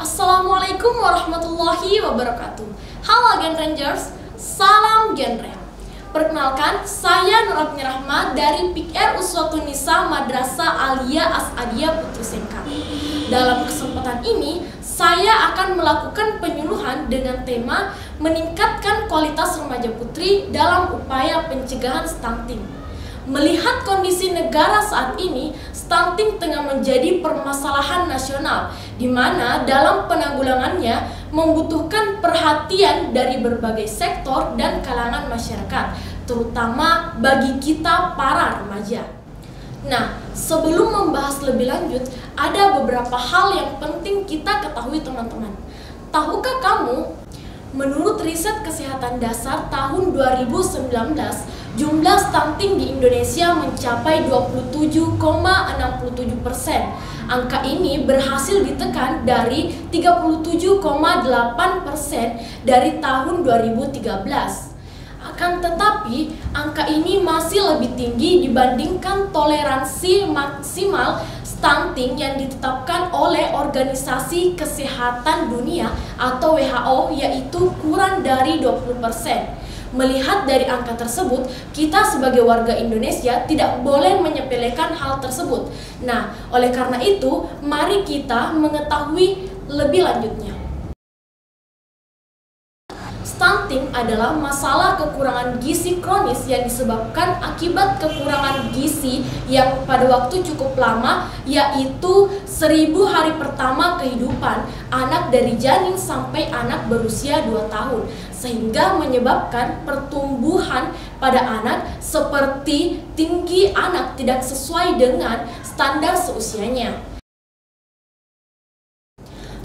Assalamualaikum warahmatullahi wabarakatuh. Halo Gen Rangers, salam genre. Perkenalkan, saya Nurapni Rahmat dari PIKR Uswatun Nisa Madrasah Aliyah As'adiyah Putri Sengkang. Dalam kesempatan ini, saya akan melakukan penyuluhan dengan tema meningkatkan kualitas remaja putri dalam upaya pencegahan stunting. Melihat kondisi negara saat ini, stunting tengah menjadi permasalahan nasional, di mana dalam penanggulangannya membutuhkan perhatian dari berbagai sektor dan kalangan masyarakat, terutama bagi kita para remaja. Nah, sebelum membahas lebih lanjut, ada beberapa hal yang penting kita ketahui teman-teman. Tahukah kamu, menurut riset kesehatan dasar tahun 2019, jumlah stunting di Indonesia mencapai 27,67%. Angka ini berhasil ditekan dari 37,8% dari tahun 2013. Akan tetapi, angka ini masih lebih tinggi dibandingkan toleransi maksimal stunting yang ditetapkan oleh Organisasi Kesehatan Dunia atau WHO, yaitu kurang dari 20%. Melihat dari angka tersebut, kita sebagai warga Indonesia tidak boleh menyepelekan hal tersebut. Nah, oleh karena itu, mari kita mengetahui lebih lanjutnya. Stunting adalah masalah kekurangan gizi kronis yang disebabkan akibat kekurangan gizi yang pada waktu cukup lama, yaitu 1000 hari pertama kehidupan anak dari janin sampai anak berusia 2 tahun, sehingga menyebabkan pertumbuhan pada anak seperti tinggi anak tidak sesuai dengan standar seusianya.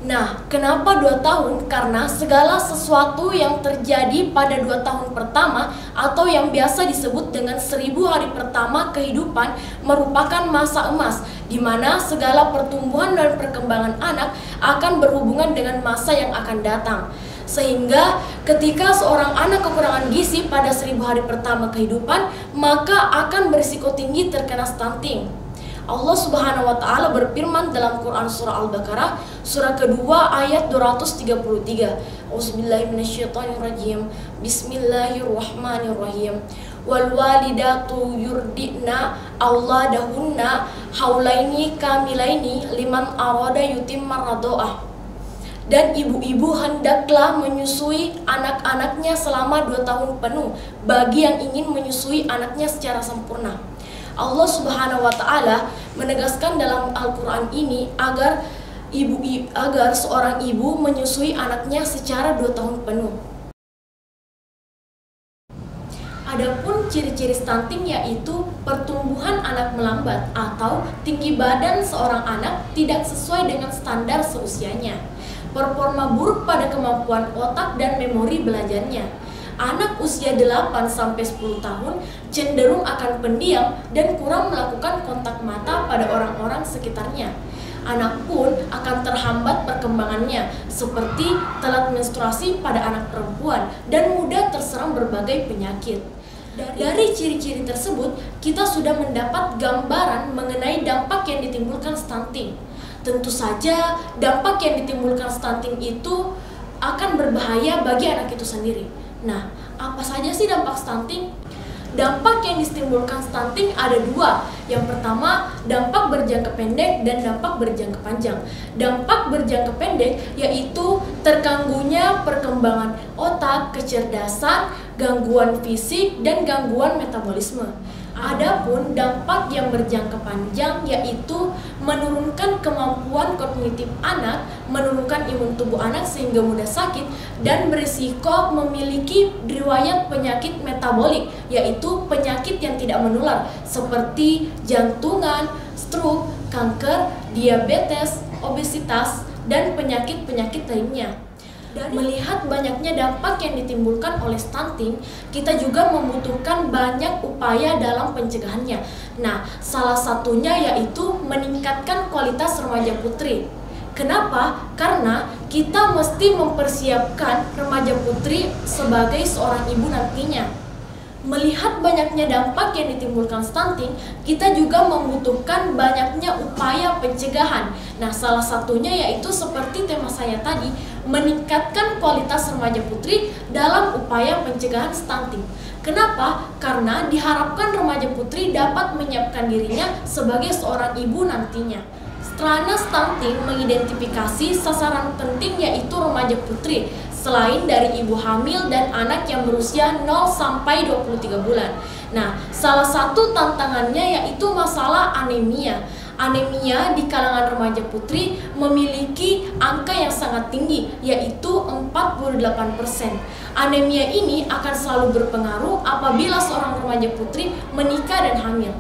Nah, kenapa 2 tahun? Karena segala sesuatu yang terjadi pada 2 tahun pertama atau yang biasa disebut dengan 1000 hari pertama kehidupan merupakan masa emas, di mana segala pertumbuhan dan perkembangan anak akan berhubungan dengan masa yang akan datang. Sehingga ketika seorang anak kekurangan gizi pada 1000 hari pertama kehidupan, maka akan berisiko tinggi terkena stunting. Allah Subhanahu wa Ta'ala berfirman dalam Quran Surah Al-Baqarah, surah kedua ayat 233. Auzubillahiminasyaitonirrajim. Bismillahirrahmanirrahim. Wal walidatu yurdina auladahunna haulaini kamilaini liman arada yutimma radha'ah. Dan ibu-ibu hendaklah menyusui anak-anaknya selama 2 tahun penuh bagi yang ingin menyusui anaknya secara sempurna. Allah Subhanahu wa Ta'ala menegaskan dalam Al-Quran ini agar seorang ibu menyusui anaknya secara 2 tahun penuh. Adapun ciri-ciri stunting yaitu pertumbuhan anak melambat atau tinggi badan seorang anak tidak sesuai dengan standar seusianya, performa buruk pada kemampuan otak dan memori belajarnya. Anak usia 8-10 tahun cenderung akan pendiam dan kurang melakukan kontak mata pada orang-orang sekitarnya. Anak pun akan terhambat perkembangannya, seperti telat menstruasi pada anak perempuan dan mudah terserang berbagai penyakit. Dari ciri-ciri tersebut, kita sudah mendapat gambaran mengenai dampak yang ditimbulkan stunting. Tentu saja, dampak yang ditimbulkan stunting itu akan berbahaya bagi anak itu sendiri. Nah, apa saja sih dampak stunting? Dampak yang ditimbulkan stunting ada 2. Yang pertama, dampak berjangka pendek dan dampak berjangka panjang. Dampak berjangka pendek yaitu terganggunya perkembangan otak, kecerdasan, gangguan fisik, dan gangguan metabolisme. Adapun dampak yang berjangka panjang yaitu menurunkan kemampuan kognitif anak, menurunkan imun tubuh anak sehingga mudah sakit, dan berisiko memiliki riwayat penyakit metabolik, yaitu penyakit yang tidak menular seperti jantungan, stroke, kanker, diabetes, obesitas, dan penyakit-penyakit lainnya. Melihat banyaknya dampak yang ditimbulkan oleh stunting, kita juga membutuhkan banyak upaya dalam pencegahannya. Nah, salah satunya yaitu meningkatkan kualitas remaja putri. Kenapa? Karena kita mesti mempersiapkan remaja putri sebagai seorang ibu nantinya. Melihat banyaknya dampak yang ditimbulkan stunting, kita juga membutuhkan banyaknya upaya pencegahan. Nah, salah satunya yaitu seperti tema saya tadi, meningkatkan kualitas remaja putri dalam upaya pencegahan stunting. Kenapa? Karena diharapkan remaja putri dapat menyiapkan dirinya sebagai seorang ibu nantinya. Strana stunting mengidentifikasi sasaran penting yaitu remaja putri, selain dari ibu hamil dan anak yang berusia 0 sampai 23 bulan. Nah, salah satu tantangannya yaitu masalah anemia. Anemia di kalangan remaja putri memiliki angka yang sangat tinggi, yaitu 48%. Anemia ini akan selalu berpengaruh apabila seorang remaja putri menikah dan hamil.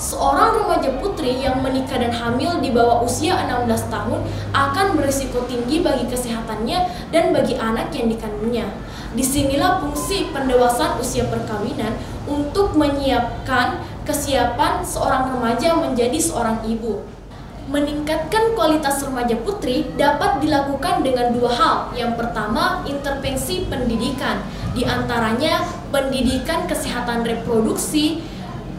Seorang remaja putri yang menikah dan hamil di bawah usia 16 tahun akan berisiko tinggi bagi kesehatannya dan bagi anak yang dikandungnya. Disinilah fungsi pendewasaan usia perkawinan untuk menyiapkan kesiapan seorang remaja menjadi seorang ibu. Meningkatkan kualitas remaja putri dapat dilakukan dengan dua hal. Yang pertama, intervensi pendidikan, di antaranya pendidikan kesehatan reproduksi,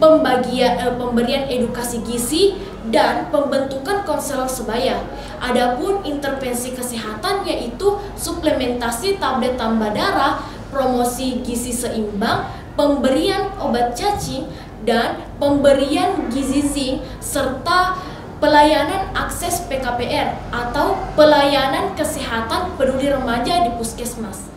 pemberian edukasi gizi, dan pembentukan konselor sebaya. Adapun intervensi kesehatan yaitu suplementasi tablet tambah darah, promosi gizi seimbang, pemberian obat cacing, dan pemberian gizi zinc, serta pelayanan akses PKPR atau pelayanan kesehatan peduli remaja di puskesmas.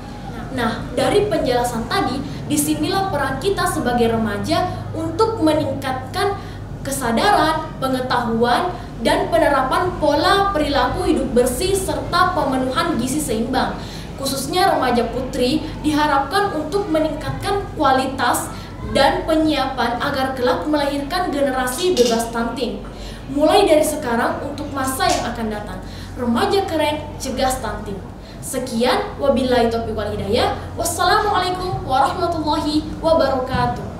Nah, dari penjelasan tadi, disinilah peran kita sebagai remaja untuk meningkatkan kesadaran, pengetahuan, dan penerapan pola perilaku hidup bersih serta pemenuhan gizi seimbang. Khususnya remaja putri diharapkan untuk meningkatkan kualitas dan penyiapan agar kelak melahirkan generasi bebas stunting. Mulai dari sekarang untuk masa yang akan datang, remaja keren cegah stunting. Sekian, wabillahi taufiq wal hidayah. Wassalamualaikum warahmatullahi wabarakatuh.